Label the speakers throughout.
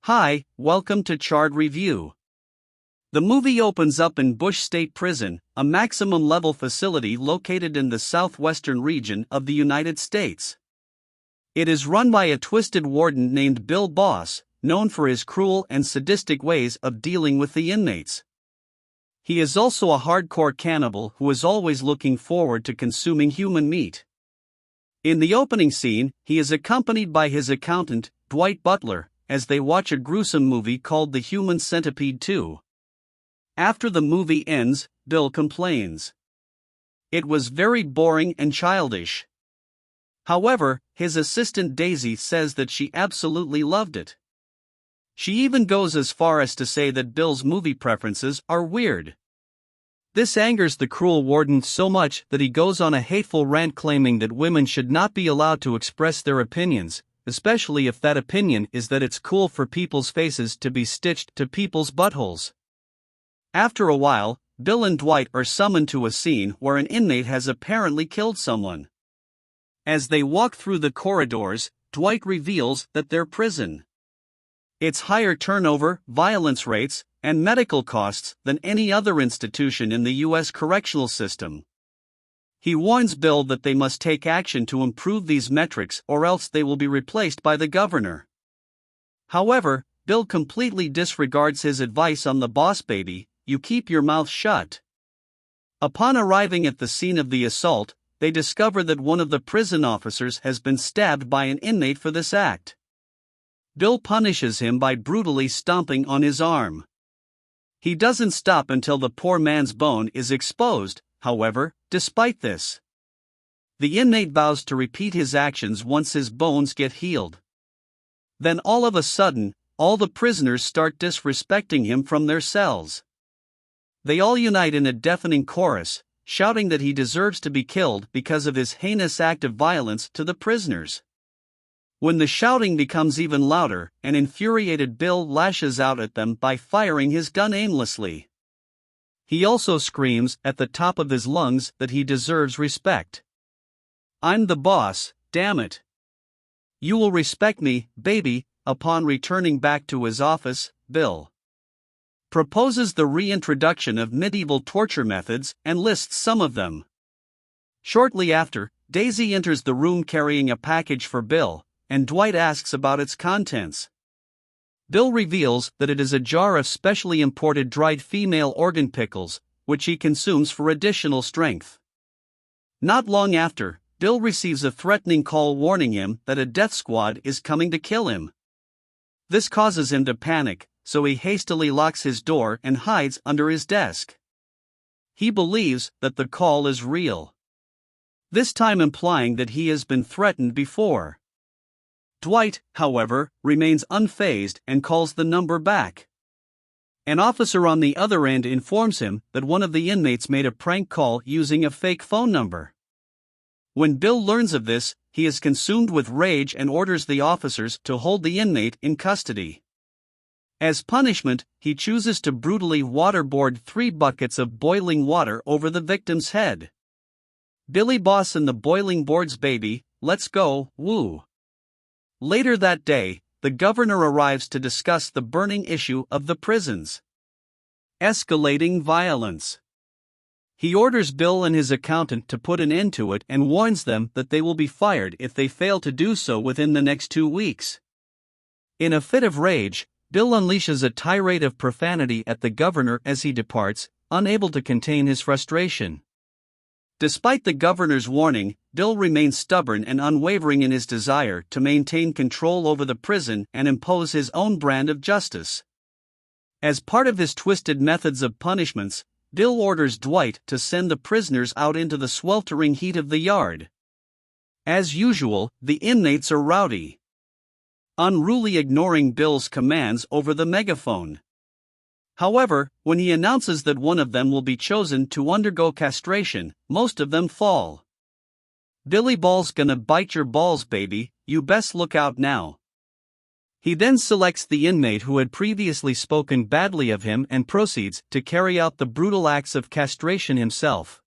Speaker 1: Hi, welcome to Chard Review. The movie opens up in Bush State Prison, a maximum-level facility located in the southwestern region of the United States. It is run by a twisted warden named Bill Boss, known for his cruel and sadistic ways of dealing with the inmates. He is also a hardcore cannibal who is always looking forward to consuming human meat. In the opening scene, he is accompanied by his accountant, Dwight Butler, as they watch a gruesome movie called The Human Centipede 2. After the movie ends, Bill complains. It was very boring and childish. However, his assistant Daisy says that she absolutely loved it. She even goes as far as to say that Bill's movie preferences are weird. This angers the cruel warden so much that he goes on a hateful rant claiming that women should not be allowed to express their opinions, especially if that opinion is that it's cool for people's faces to be stitched to people's buttholes. After a while, Bill and Dwight are summoned to a scene where an inmate has apparently killed someone. As they walk through the corridors, Dwight reveals that their prison. It's higher turnover, violence rates, and medical costs than any other institution in the U.S. correctional system. He warns Bill that they must take action to improve these metrics or else they will be replaced by the governor. However, Bill completely disregards his advice on the boss baby, you keep your mouth shut. Upon arriving at the scene of the assault, they discover that one of the prison officers has been stabbed by an inmate for this act. Bill punishes him by brutally stomping on his arm. He doesn't stop until the poor man's bone is exposed, however, despite this. The inmate vows to repeat his actions once his bones get healed. Then all of a sudden, all the prisoners start disrespecting him from their cells. They all unite in a deafening chorus, shouting that he deserves to be killed because of his heinous act of violence to the prisoners. When the shouting becomes even louder, an infuriated Bill lashes out at them by firing his gun aimlessly. He also screams at the top of his lungs that he deserves respect. I'm the boss, damn it. You will respect me, baby. Upon returning back to his office, Bill proposes the reintroduction of medieval torture methods and lists some of them. Shortly after, Daisy enters the room carrying a package for Bill, and Dwight asks about its contents. Bill reveals that it is a jar of specially imported dried female organ pickles, which he consumes for additional strength. Not long after, Bill receives a threatening call warning him that a death squad is coming to kill him. This causes him to panic, so he hastily locks his door and hides under his desk. He believes that the call is real, this time implying that he has been threatened before. Dwight, however, remains unfazed and calls the number back. An officer on the other end informs him that one of the inmates made a prank call using a fake phone number. When Bill learns of this, he is consumed with rage and orders the officers to hold the inmate in custody. As punishment, he chooses to brutally waterboard 3 buckets of boiling water over the victim's head. Billy Boss and the boiling board's baby, let's go, woo. Later that day, the governor arrives to discuss the burning issue of the prisons. Escalating violence. He orders Bill and his accountant to put an end to it and warns them that they will be fired if they fail to do so within the next 2 weeks. In a fit of rage, Bill unleashes a tirade of profanity at the governor as he departs, unable to contain his frustration. Despite the governor's warning, Bill remains stubborn and unwavering in his desire to maintain control over the prison and impose his own brand of justice. As part of his twisted methods of punishments, Bill orders Dwight to send the prisoners out into the sweltering heat of the yard. As usual, the inmates are rowdy, unruly, ignoring Bill's commands over the megaphone. However, when he announces that one of them will be chosen to undergo castration, most of them fall. Billy Ball's gonna bite your balls, baby, you best look out now. He then selects the inmate who had previously spoken badly of him and proceeds to carry out the brutal acts of castration himself.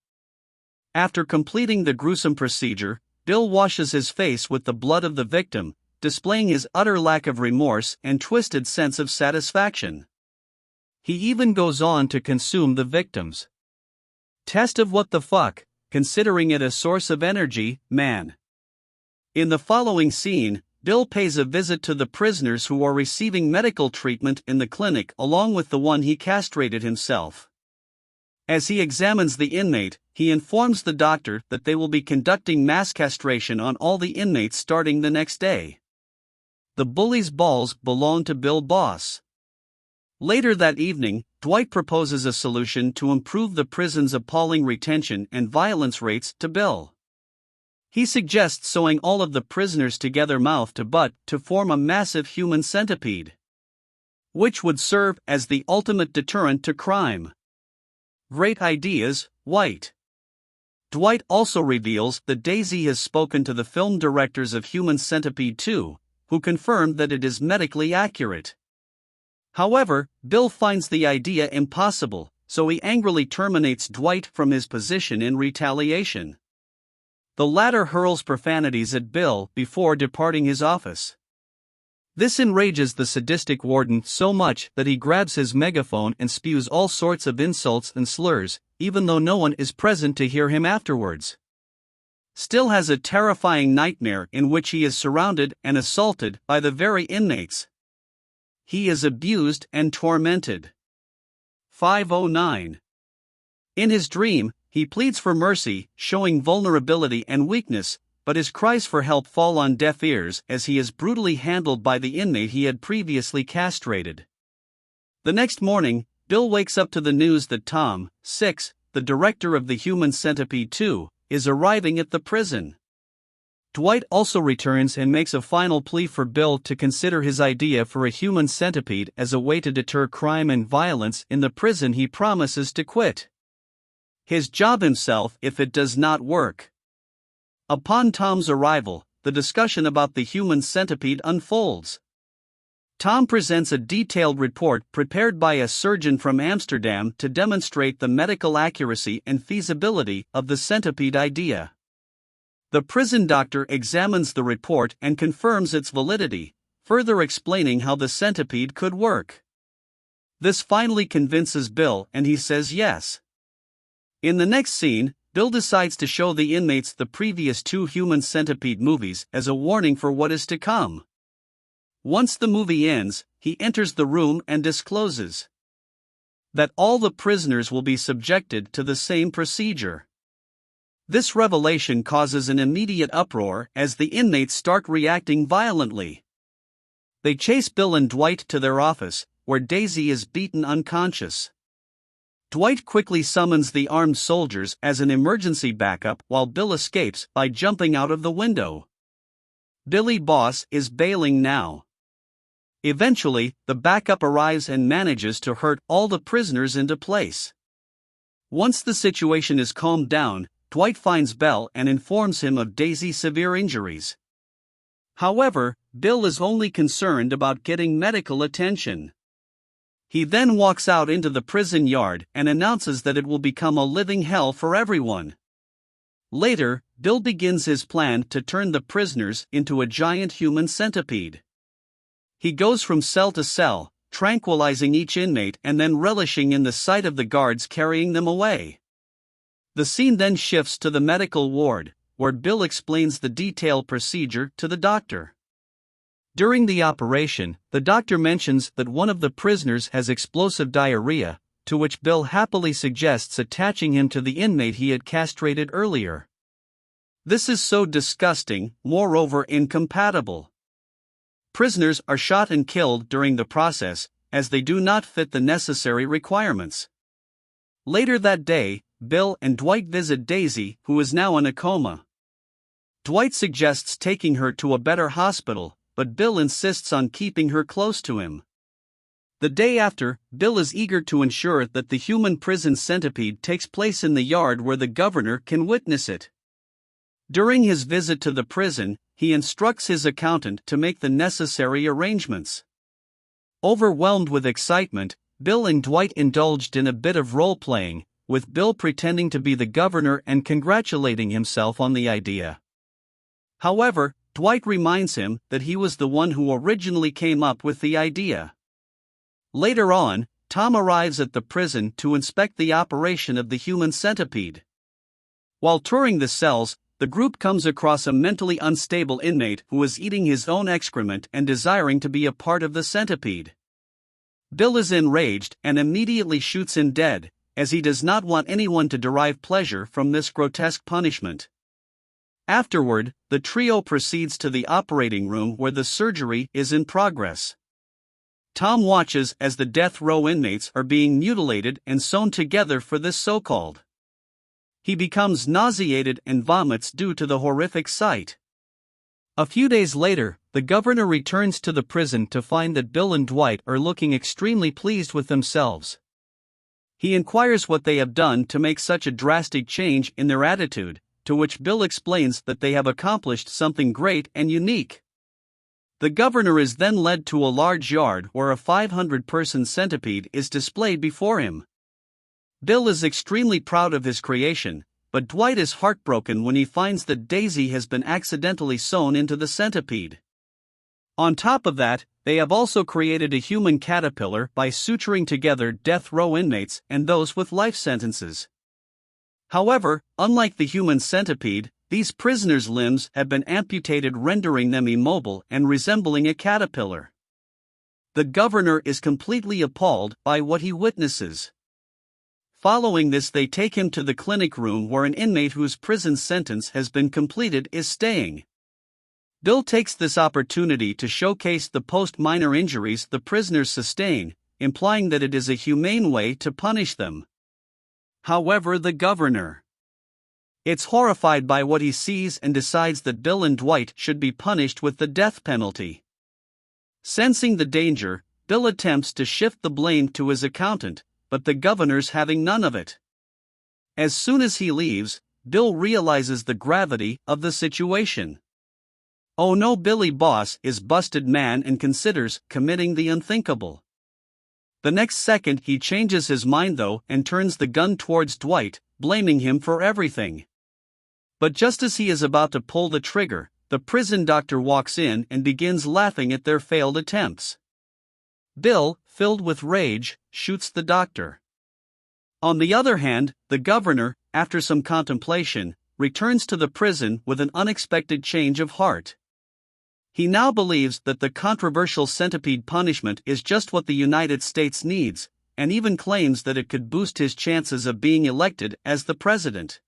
Speaker 1: After completing the gruesome procedure, Bill washes his face with the blood of the victim, displaying his utter lack of remorse and twisted sense of satisfaction. He even goes on to consume the victims. Test of what the fuck, considering it a source of energy, man. In the following scene, Bill pays a visit to the prisoners who are receiving medical treatment in the clinic along with the one he castrated himself. As he examines the inmate, he informs the doctor that they will be conducting mass castration on all the inmates starting the next day. The bully's balls belong to Bill Boss. Later that evening, Dwight proposes a solution to improve the prison's appalling retention and violence rates to Bill. He suggests sewing all of the prisoners together mouth to butt to form a massive human centipede, which would serve as the ultimate deterrent to crime. Great ideas, White. Dwight also reveals that Daisy has spoken to the film directors of Human Centipede 2, who confirmed that it is medically accurate. However, Bill finds the idea impossible, so he angrily terminates Dwight from his position in retaliation. The latter hurls profanities at Bill before departing his office. This enrages the sadistic warden so much that he grabs his megaphone and spews all sorts of insults and slurs, even though no one is present to hear him afterwards. Still has a terrifying nightmare in which he is surrounded and assaulted by the very inmates. He is abused and tormented. 509. In his dream, he pleads for mercy, showing vulnerability and weakness, but his cries for help fall on deaf ears as he is brutally handled by the inmate he had previously castrated. The next morning, Bill wakes up to the news that Tom, 6, the director of the Human Centipede 2, is arriving at the prison. Dwight also returns and makes a final plea for Bill to consider his idea for a human centipede as a way to deter crime and violence in the prison he promises to quit his job himself if it does not work. Upon Tom's arrival, the discussion about the human centipede unfolds. Tom presents a detailed report prepared by a surgeon from Amsterdam to demonstrate the medical accuracy and feasibility of the centipede idea. The prison doctor examines the report and confirms its validity, further explaining how the centipede could work. This finally convinces Bill and he says yes. In the next scene, Bill decides to show the inmates the previous 2 Human Centipede movies as a warning for what is to come. Once the movie ends, he enters the room and discloses that all the prisoners will be subjected to the same procedure. This revelation causes an immediate uproar as the inmates start reacting violently. They chase Bill and Dwight to their office, where Daisy is beaten unconscious. Dwight quickly summons the armed soldiers as an emergency backup while Bill escapes by jumping out of the window. Billy Boss is bailing now. Eventually, the backup arrives and manages to hurt all the prisoners into place. Once the situation is calmed down, Dwight finds Bill and informs him of Daisy's severe injuries. However, Bill is only concerned about getting medical attention. He then walks out into the prison yard and announces that it will become a living hell for everyone. Later, Bill begins his plan to turn the prisoners into a giant human centipede. He goes from cell to cell, tranquilizing each inmate and then relishing in the sight of the guards carrying them away. The scene then shifts to the medical ward, where Bill explains the detailed procedure to the doctor. During the operation, the doctor mentions that one of the prisoners has explosive diarrhea, to which Bill happily suggests attaching him to the inmate he had castrated earlier. This is so disgusting, moreover incompatible. Prisoners are shot and killed during the process, as they do not fit the necessary requirements. Later that day, Bill and Dwight visit Daisy, who is now in a coma. Dwight suggests taking her to a better hospital, but Bill insists on keeping her close to him. The day after, Bill is eager to ensure that the human prison centipede takes place in the yard where the governor can witness it. During his visit to the prison, he instructs his accountant to make the necessary arrangements. Overwhelmed with excitement, Bill and Dwight indulged in a bit of role-playing, with Bill pretending to be the governor and congratulating himself on the idea. However, Dwight reminds him that he was the one who originally came up with the idea. Later on, Tom arrives at the prison to inspect the operation of the human centipede. While touring the cells, the group comes across a mentally unstable inmate who is eating his own excrement and desiring to be a part of the centipede. Bill is enraged and immediately shoots him dead, as he does not want anyone to derive pleasure from this grotesque punishment. Afterward, the trio proceeds to the operating room where the surgery is in progress. Tom watches as the death row inmates are being mutilated and sewn together for this so-called. He becomes nauseated and vomits due to the horrific sight. A few days later, the governor returns to the prison to find that Bill and Dwight are looking extremely pleased with themselves. He inquires what they have done to make such a drastic change in their attitude, to which Bill explains that they have accomplished something great and unique. The governor is then led to a large yard where a 500-person centipede is displayed before him. Bill is extremely proud of his creation, but Dwight is heartbroken when he finds that Daisy has been accidentally sewn into the centipede. On top of that, they have also created a human caterpillar by suturing together death row inmates and those with life sentences. However, unlike the human centipede, these prisoners' limbs have been amputated, rendering them immobile and resembling a caterpillar. The governor is completely appalled by what he witnesses. Following this, they take him to the clinic room where an inmate whose prison sentence has been completed is staying. Bill takes this opportunity to showcase the post-minor injuries the prisoners sustain, implying that it is a humane way to punish them. However, the governor is horrified by what he sees and decides that Bill and Dwight should be punished with the death penalty. Sensing the danger, Bill attempts to shift the blame to his accountant, but the governor's having none of it. As soon as he leaves, Bill realizes the gravity of the situation. Oh no, Billy Boss is busted man and considers committing the unthinkable. The next second he changes his mind though and turns the gun towards Dwight, blaming him for everything. But just as he is about to pull the trigger, the prison doctor walks in and begins laughing at their failed attempts. Bill, filled with rage, shoots the doctor. On the other hand, the governor, after some contemplation, returns to the prison with an unexpected change of heart. He now believes that the controversial centipede punishment is just what the United States needs, and even claims that it could boost his chances of being elected as the president.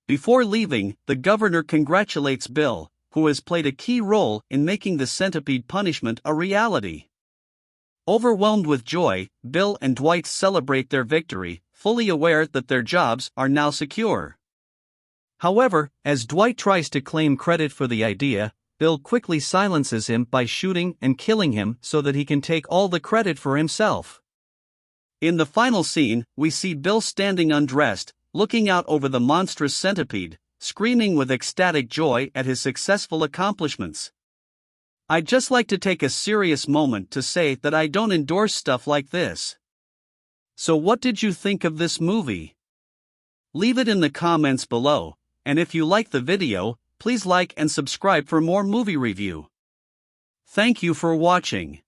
Speaker 1: Before leaving, the governor congratulates Bill, who has played a key role in making the centipede punishment a reality. Overwhelmed with joy, Bill and Dwight celebrate their victory, fully aware that their jobs are now secure. However, as Dwight tries to claim credit for the idea, Bill quickly silences him by shooting and killing him so that he can take all the credit for himself. In the final scene, we see Bill standing undressed, looking out over the monstrous centipede, screaming with ecstatic joy at his successful accomplishments. I'd just like to take a serious moment to say that I don't endorse stuff like this. So what did you think of this movie? Leave it in the comments below, and if you like the video, please like and subscribe for more movie review. Thank you for watching.